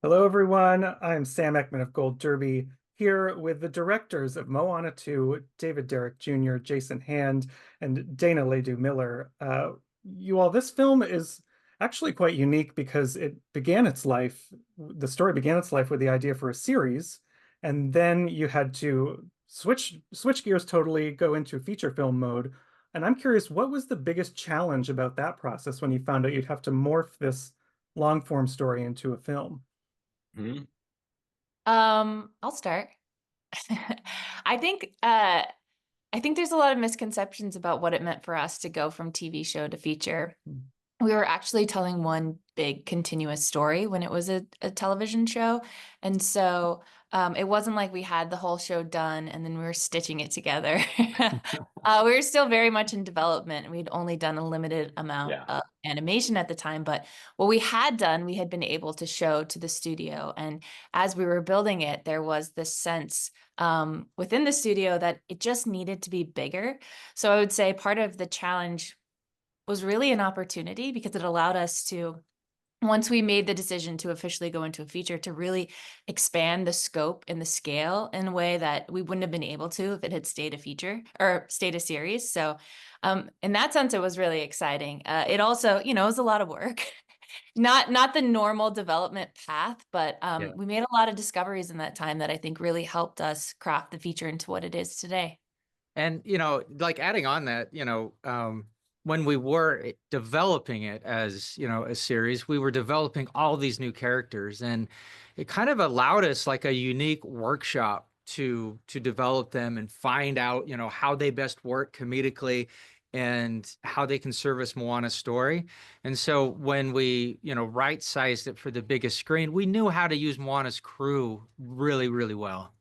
Hello, everyone. I'm Sam Eckmann of Gold Derby, here with the directors of Moana 2, David Derrick Jr., Jason Hand, and Dana Ledoux Miller. This film is actually quite unique because the story began its life with the idea for a series, and then you had to switch gears totally, go into feature film mode. And I'm curious, what was the biggest challenge about that process when you found out you'd have to morph this long form story into a film? Mhm. I'll start. I think uh I think there's a lot of misconceptions about what it meant for us to go from TV show to feature. We were actually telling one big continuous story when it was a television show. And so it wasn't like we had the whole show done and then we were stitching it together. We were still very much in development and we'd only done a limited amount Yeah. of animation at the time. But what we had done, we had been able to show to the studio. And as we were building it, there was this sense within the studio that it just needed to be bigger. So I would say part of the challenge was really an opportunity because it allowed us to, once we made the decision to officially go into a feature, to really expand the scope and the scale in a way that we wouldn't have been able to if it had stayed a feature or stayed a series. So, in that sense, it was really exciting. It also, it was a lot of work. Not the normal development path, but Yeah. we made a lot of discoveries in that time that I think really helped us craft the feature into what it is today. And like adding on that, when we were developing it as, a series, we were developing all these new characters, and it kind of allowed us like a unique workshop to develop them and find out, how they best work comedically and how they can service Moana's story. And so when we, right-sized it for the biggest screen, we knew how to use Moana's crew really, really well.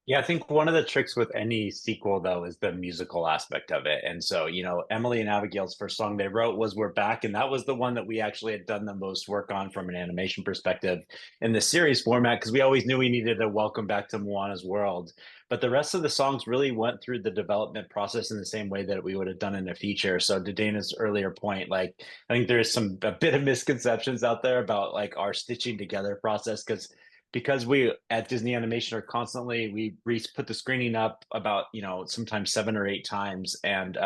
Yeah, I think one of the tricks with any sequel, though, is the musical aspect of it. And so, Emily and Abigail's first song they wrote was We're Back. And that was the one that we actually had done the most work on from an animation perspective in the series format, because we always knew we needed a welcome back to Moana's world. But the rest of the songs really went through the development process in the same way that we would have done in a feature. So to Dana's earlier point, like I think there's a bit of misconceptions out there about like our stitching together process, because we at Disney Animation are constantly we put the screening up about sometimes 7 or 8 times, and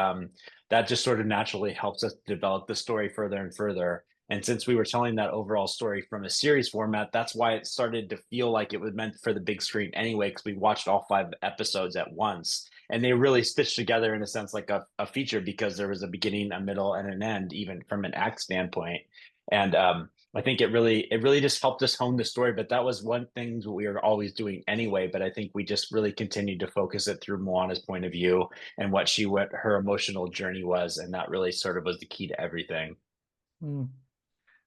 that just sort of naturally helps us develop the story further and further. And since we were telling that overall story from a series format, that's why it started to feel like it was meant for the big screen anyway, because we watched all 5 episodes at once. And they really stitched together in a sense like a feature because there was a beginning, a middle, and an end, even from an act standpoint. And I think it really just helped us hone the story. But that was one thing we were always doing anyway. But I think we just really continued to focus it through Moana's point of view and what her emotional journey was, and that really sort of was the key to everything. Hmm.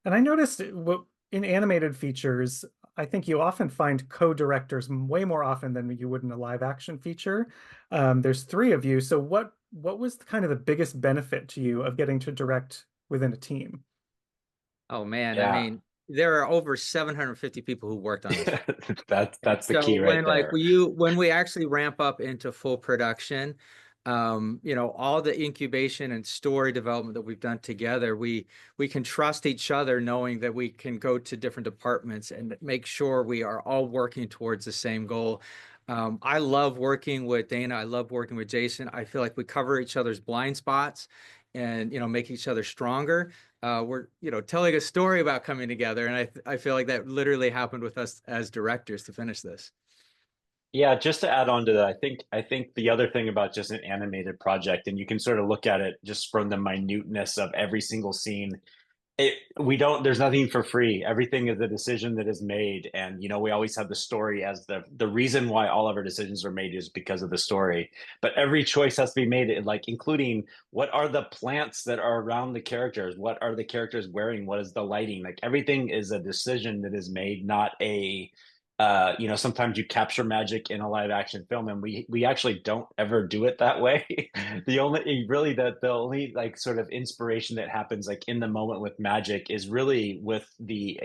And I noticed in animated features, I think you often find co-directors way more often than you would in a live action feature. There's three of you. So what was kind of the biggest benefit to you of getting to direct within a team? Oh man, I Yeah, mean, there are over 750 people who worked on this. And that's the so key right there. when we actually ramp up into full production, all the incubation and story development that we've done together, we can trust each other knowing that we can go to different departments and make sure we are all working towards the same goal. I love working with Dana. I love working with Jason. I feel like we cover each other's blind spots and make each other stronger. We're telling a story about coming together, and I feel like that literally happened with us as directors to finish this. Yeah, just to add on to that, I think the other thing about just an animated project, and you can sort of look at it just from the minuteness of every single scene. There's nothing for free. Everything is a decision that is made, and we always have the story as the reason why all of our decisions are made is because of the story. But every choice has to be made, like including what are the plants that are around the characters, what are the characters wearing, what is the lighting. Like everything is a decision that is made, not a sometimes you capture magic in a live action film, and we actually don't ever do it that way. The only like sort of inspiration that happens like in the moment with magic is really with the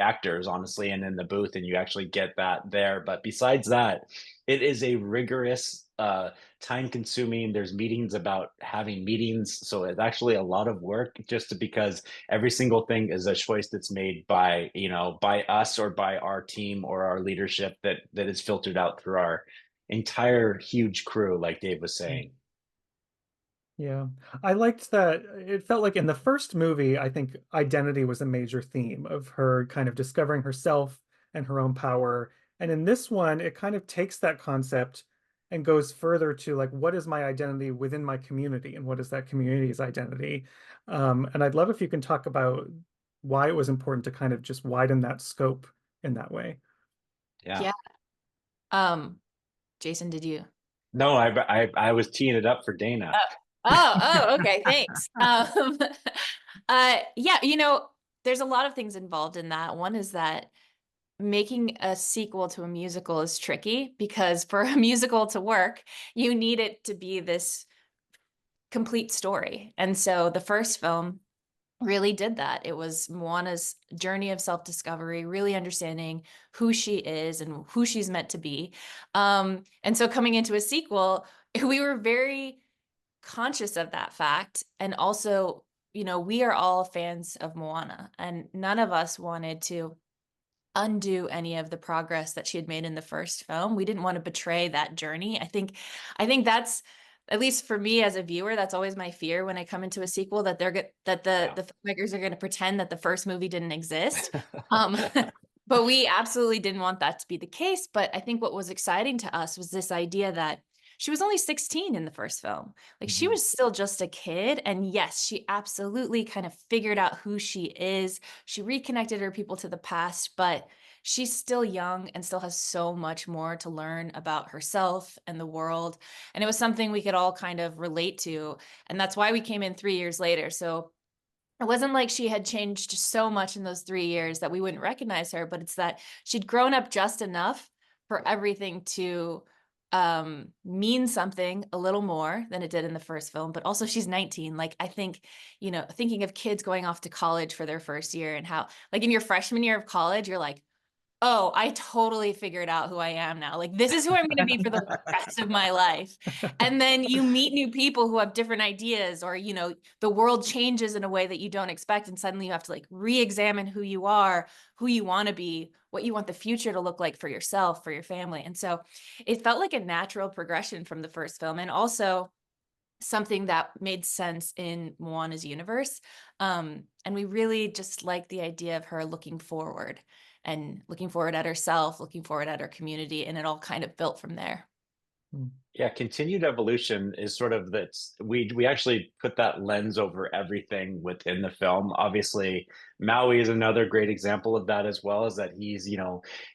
actors, honestly, and in the booth, and you actually get that there. But besides that, it is a rigorous time consuming. There's meetings about having meetings. So it's actually a lot of work because every single thing is a choice that's made by, by us or by our team or our leadership that is filtered out through our entire huge crew, like Dave was saying. Yeah, I liked that. It felt like in the first movie, I think identity was a major theme of her kind of discovering herself and her own power. And in this one, it kind of takes that concept and goes further to like, what is my identity within my community and what is that community's identity? And I'd love if you can talk about why it was important to kind of just widen that scope in that way. Yeah. Yeah. Jason, did you? No, I was teeing it up for Dana. Okay, thanks. Yeah, there's a lot of things involved in that. One is that making a sequel to a musical is tricky because for a musical to work, you need it to be this complete story. And so the first film really did that. It was Moana's journey of self-discovery, really understanding who she is and who she's meant to be. And so coming into a sequel, we were very conscious of that fact. And also, we are all fans of Moana, and none of us wanted to undo any of the progress that she had made in the first film. We didn't want to betray that journey. I think that's, at least for me as a viewer, that's always my fear when I come into a sequel, that the filmmakers are going to pretend that the first movie didn't exist. But we absolutely didn't want that to be the case. But I think what was exciting to us was this idea that she was only 16 in the first film. Like she was still just a kid. And yes, she absolutely kind of figured out who she is. She reconnected her people to the past, but she's still young and still has so much more to learn about herself and the world. And it was something we could all kind of relate to. And that's why we came in 3 years later. So it wasn't like she had changed so much in those 3 years that we wouldn't recognize her, but it's that she'd grown up just enough for everything to mean something a little more than it did in the first film. But also she's 19. Like, I think, thinking of kids going off to college for their first year and how, like, in your freshman year of college, you're like, oh, I totally figured out who I am now. Like, this is who I'm going to be for the rest of my life. And then you meet new people who have different ideas, or, the world changes in a way that you don't expect. And suddenly you have to like re-examine who you are, who you want to be, what you want the future to look like for yourself, for your family. And so it felt like a natural progression from the first film, and also something that made sense in Moana's universe. And we really just liked the idea of her looking forward at herself, looking forward at her community, and it all kind of built from there. Yeah, continued evolution is sort of that we actually put that lens over everything within the film. Obviously, Maui is another great example of that, as well as that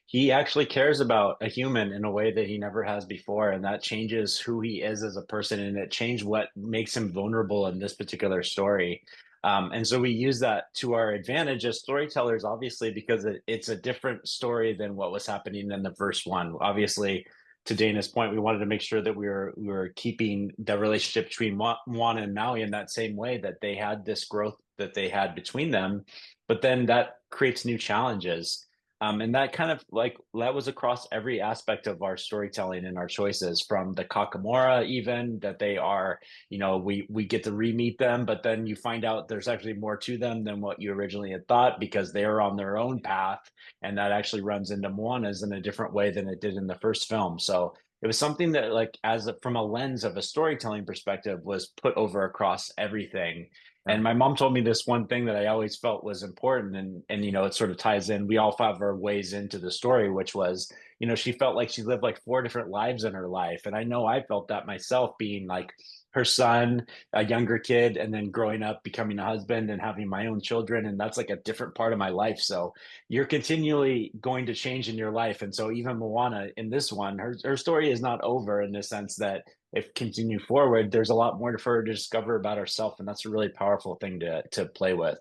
he actually cares about a human in a way that he never has before, and that changes who he is as a person, and it changed what makes him vulnerable in this particular story. And so we use that to our advantage as storytellers, obviously, because it's a different story than what was happening in the first one. Obviously, to Dana's point, we wanted to make sure that we were keeping the relationship between Moana and Maui in that same way, that they had this growth that they had between them, but then that creates new challenges. And that kind of like that was across every aspect of our storytelling and our choices, from the Kakamora, even that they are, we get to re-meet them, but then you find out there's actually more to them than what you originally had thought, because they are on their own path, and that actually runs into Moana's in a different way than it did in the first film. So it was something that, like, from a lens of a storytelling perspective, was put over across everything. And my mom told me this one thing that I always felt was important, and it sort of ties in. We all have our ways into the story, which was, she felt like she lived like 4 different lives in her life, and I know I felt that myself, being like her son, a younger kid, and then growing up, becoming a husband, and having my own children, and that's like a different part of my life. So you're continually going to change in your life, and so even Moana in this one, her story is not over, in the sense that if continue forward, there's a lot more for her to discover about herself, and that's a really powerful thing to play with.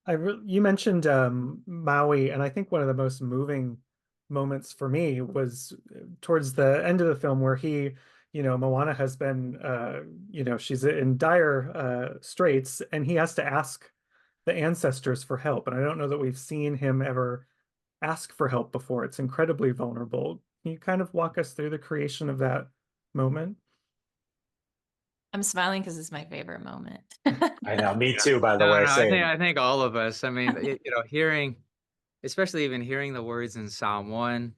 You mentioned Maui, and I think one of the most moving moments for me was towards the end of the film, where Moana has been, she's in dire straits, and he has to ask the ancestors for help. And I don't know that we've seen him ever ask for help before. It's incredibly vulnerable. Can you kind of walk us through the creation of that moment? I'm smiling because it's my favorite moment. I know, me too, by the No, way, no, same. I think all of us. I mean, hearing, especially even hearing the words in Psalm 1,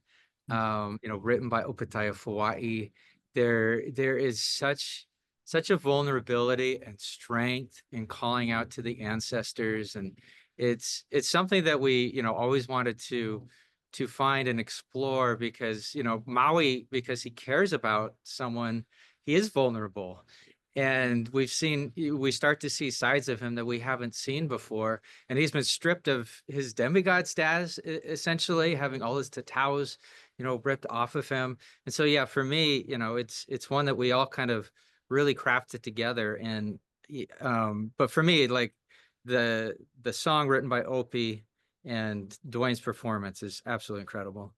written by Opataya Fua'i, there is such a vulnerability and strength in calling out to the ancestors, and it's something that we always wanted to find and explore, because Maui, because he cares about someone, he is vulnerable. And we start to see sides of him that we haven't seen before. And he's been stripped of his demigod status, essentially, having all his tataus, ripped off of him. And so, yeah, for me, it's one that we all kind of really crafted together. And but for me, like the song written by Opie and Dwayne's performance is absolutely incredible.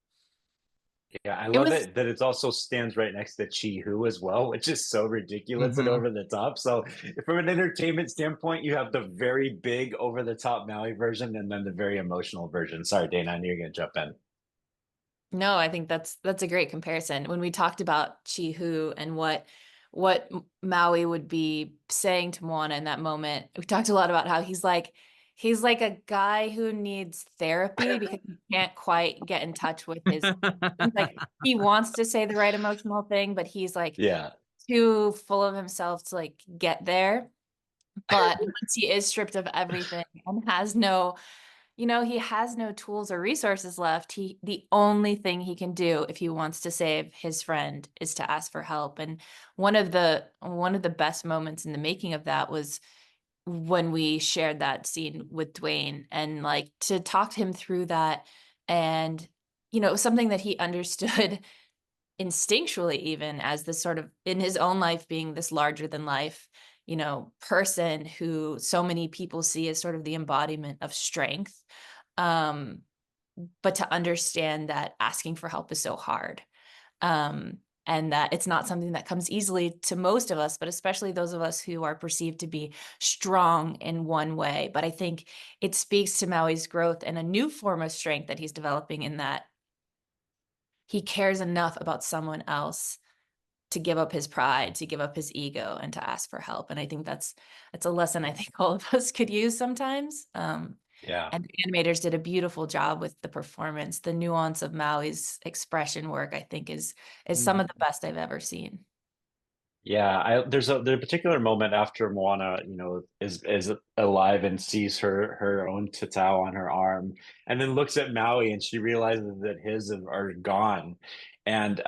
Yeah, I It love was it that it also stands right next to Chi Hu as well, which is so ridiculous and Mhm. over the top. So, from an entertainment standpoint, you have the very big over the top Maui version and then the very emotional version. Sorry, Dana, I knew you were going to jump in. No, I think that's a great comparison. When we talked about Chi-Hu and what Maui would be saying to Moana in that moment, we talked a lot about how he's like a guy who needs therapy because he can't quite get in touch with his, he's like, he wants to say the right emotional thing, but he's like Yeah. too full of himself to like get there. But once he is stripped of everything and has no, he has no tools or resources left. The only thing he can do if he wants to save his friend is to ask for help. And one of the best moments in the making of that was when we shared that scene with Dwayne, and like to talk to him through that, and something that he understood instinctually, even as this sort of in his own life being this larger than life person who so many people see as sort of the embodiment of strength, um but to understand that asking for help is so hard, um and that it's not something that comes easily to most of us, but especially those of us who are perceived to be strong in one way. But I think it speaks to Maui's growth and a new form of strength that he's developing, in that he cares enough about someone else to give up his pride, to give up his ego, and to ask for help. And I think that's a lesson I think all of us could use sometimes. Yeah. And the animators did a beautiful job with the performance. The nuance of Maui's expression work, I think, is some of the best I've ever seen. Yeah, there's a particular moment after Moana, is alive and sees her own tatau on her arm, and then looks at Maui and she realizes that his are gone, and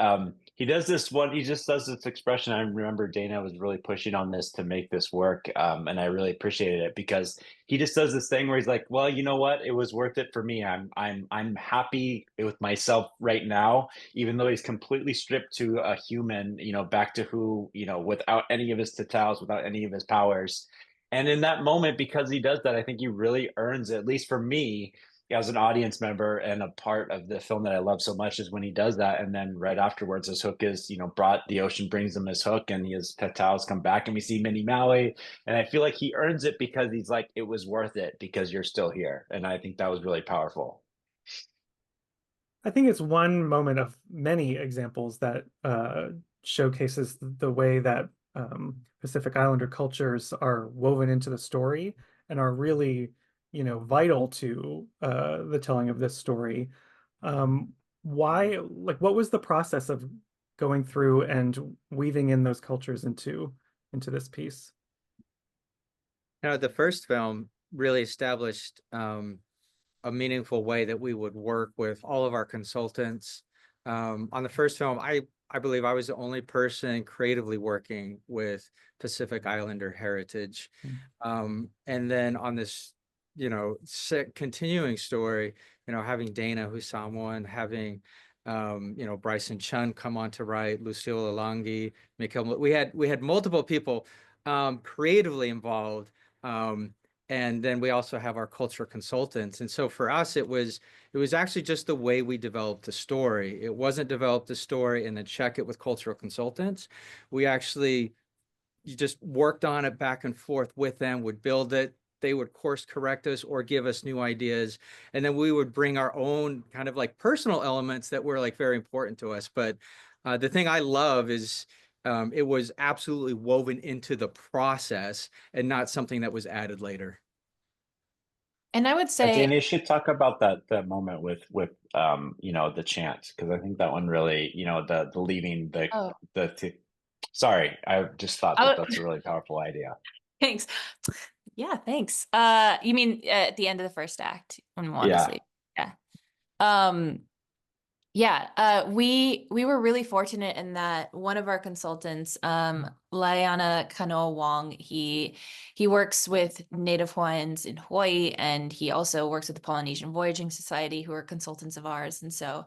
he just does this expression. I remember Dana was really pushing on this to make this work, and I really appreciated it because he just does this thing where he's like, well, you know what, it was worth it for me. I'm happy with myself right now, even though he's completely stripped to a human, back to who, without any of his tataus, without any of his powers. And in that moment, because he does that, I think he really earns it, at least for me, as an audience member and a part of the film that I love so much, is when he does that. And then right afterwards, his hook is, brought, the ocean brings him his hook and his tataus come back and we see Mini Maui. And I feel like he earns it because he's like, it was worth it because you're still here. And I think that was really powerful. I think it's one moment of many examples that showcases the way that Pacific Islander cultures are woven into the story and are really, vital to the telling of this story. What was the process of going through and weaving in those cultures into this piece? The first film really established a meaningful way that we would work with all of our consultants. On the first film, I believe I was the only person creatively working with Pacific Islander heritage. And then on this, continuing story, having Dana, who's Samoan, having Bryson Chun come on to write, Lucille Alangi, Mikhail. We had multiple people creatively involved. And then we also have our cultural consultants. And so for us, it was actually just the way we developed the story. It wasn't develop the story and then check it with cultural consultants. We actually just worked on it back and forth with them, would build it. they would course correct us or give us new ideas. And then we would bring our own kind of like personal elements that were like very important to us. But the thing I love is it was absolutely woven into the process and not something that was added later. And I would say, Dana, you should talk about that moment with you know, the chant, because I think that one really, you know, the leaving oh, sorry, I just thought that that's a really powerful idea. thanks. Yeah, thanks. You mean at the end of the first act when Moana Yeah. sleep? Yeah. Um, Yeah, we were really fortunate in that one of our consultants, Laiana Kanoa Wong, he works with Native Hawaiians in Hawaii, and he also works with the Polynesian Voyaging Society, who are consultants of ours. And so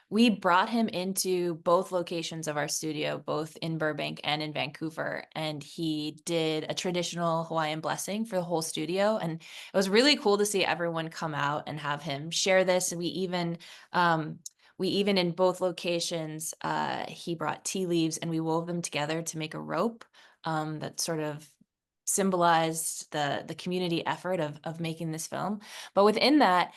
we brought him into both locations of our studio, both in Burbank and in Vancouver, and he did a traditional Hawaiian blessing for the whole studio. And it was really cool to see everyone come out and have him share this. And we even in both locations, he brought tea leaves and we wove them together to make a rope that sort of symbolized the community effort of making this film. But within that,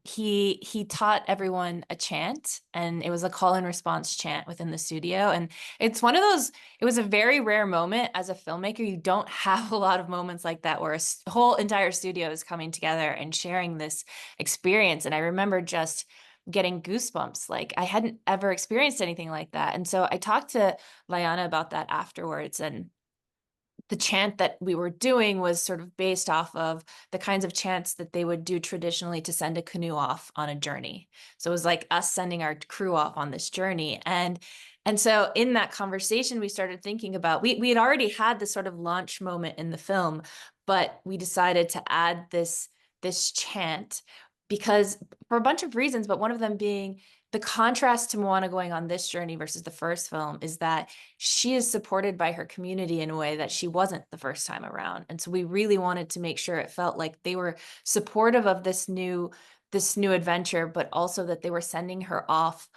he taught everyone a chant, and it was a call and response chant within the studio. And it's one of those, it was a very rare moment as a filmmaker. You don't have a lot of moments like that where a whole entire studio is coming together and sharing this experience. And I remember just getting goosebumps. Like I hadn't ever experienced anything like that. And so I talked to Laiana about that afterwards, and the chant that we were doing was sort of based off of the kinds of chants that they would do traditionally to send a canoe off on a journey. So it was like us sending our crew off on this journey. And so in that conversation, we started thinking about, we had already had this sort of launch moment in the film, but we decided to add this chant because for a bunch of reasons, but one of them being the contrast to Moana going on this journey versus the first film is that she is supported by her community in a way that she wasn't the first time around. And so we really wanted to make sure it felt like they were supportive of this new adventure, but also that they were sending her off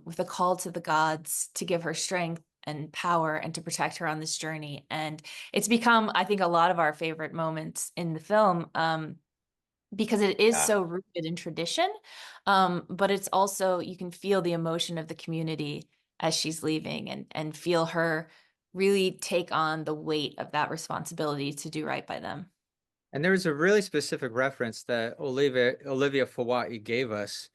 with a call to the gods to give her strength and power and to protect her on this journey. And it's become, I think, a lot of our favorite moments in the film. Because it is so rooted in tradition, but it's also, you can feel the emotion of the community as she's leaving and feel her really take on the weight of that responsibility to do right by them. And there was a really specific reference that Olivia Fawai gave us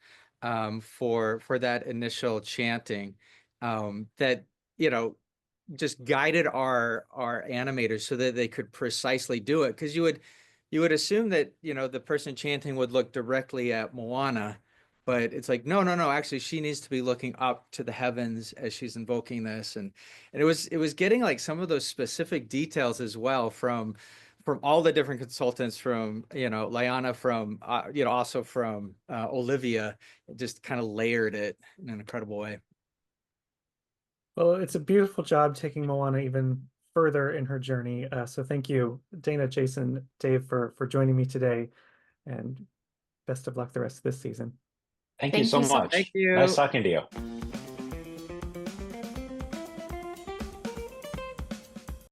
for that initial chanting that, you know, just guided our animators so that they could precisely do it. Because you would assume that, you know, the person chanting would look directly at Moana, but it's like, no, actually she needs to be looking up to the heavens as she's invoking this. And it was getting like some of those specific details as well from all the different consultants, from, you know, Laiana, from, you know, also from Olivia, just kind of layered it in an incredible way. Well, it's a beautiful job taking Moana even further in her journey. So thank you, Dana, Jason, Dave, for joining me today, and best of luck the rest of this season. Thank you so much. Thank you. Nice talking to you.